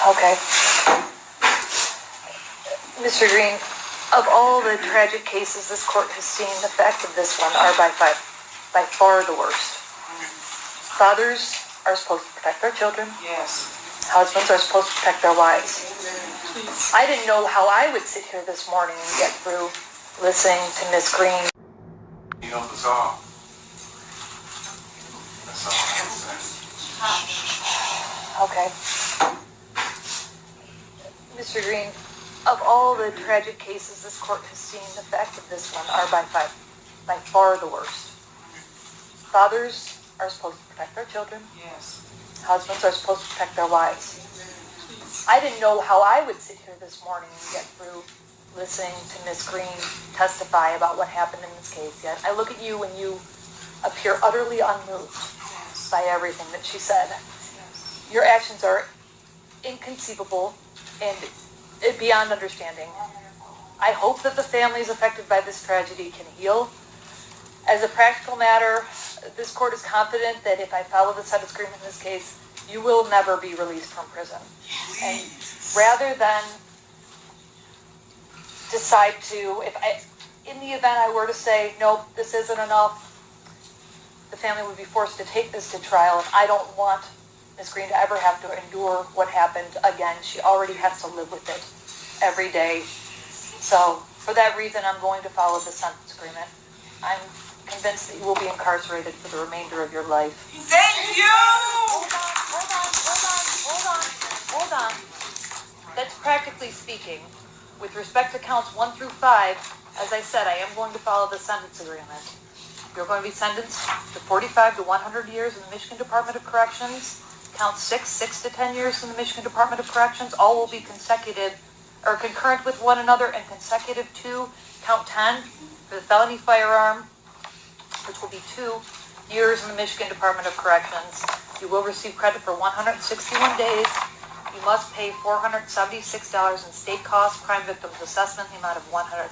Okay. Mr. Green, of all the tragic cases this court has seen, the facts of this one are by far the worst. Fathers are supposed to protect their children. Yes. Husbands are supposed to protect their wives. Please. I didn't know how I would sit here this morning and get through listening to Miss Green. You help us all. That's all I can say. Okay. Mr. Green, of all the tragic cases this court has seen, the facts of this one are by far the worst. Fathers are supposed to protect their children. Yes. Husbands are supposed to protect their wives. Please. I didn't know how I would sit here this morning and get through listening to Miss Green testify about what happened in this case. Yet I look at you and you appear utterly unmoved by everything that she said. Yes. Your actions are inconceivable and beyond understanding. I hope that the families affected by this tragedy can heal. As a practical matter, this court is confident that if I follow the sentence agreement in this case, you will never be released from prison. And rather than decide to, in the event I were to say, nope, this isn't enough, the family would be forced to take this to trial, and I don't want Ms. Green to ever have to endure what happened again. She already has to live with it every day. So for that reason, I'm going to follow the sentence agreement. I'm convinced that you will be incarcerated for the remainder of your life. Thank you! Hold on. That's practically speaking. With respect to counts 1 through 5, as I said, I am going to follow the sentence agreement. You're going to be sentenced to 45 to 100 years in the Michigan Department of Corrections. Count 6 to 10 years in the Michigan Department of Corrections. All will be consecutive or concurrent with one another and consecutive to count 10 for the felony firearm, which will be 2 years in the Michigan Department of Corrections. You will receive credit for 161 days. You must pay $476 in state costs, crime victims assessment in the amount of $130,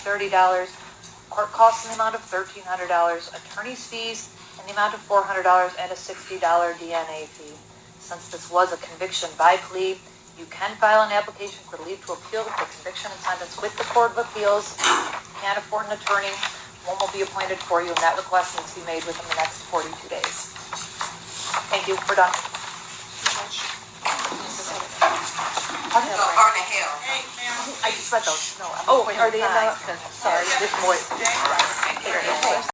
court costs in the amount of $1,300, attorney's fees in the amount of $400, and a $60 DNA fee. Since this was a conviction by plea, you can file an application for leave to appeal the conviction and sentence with the Court of Appeals. If you can't afford an attorney, one will be appointed for you, and that request needs to be made within the next 42 days. Thank you. We're done. Arna Hill. Hey, I just read those. No. Oh, are they in the? Sorry, there's more.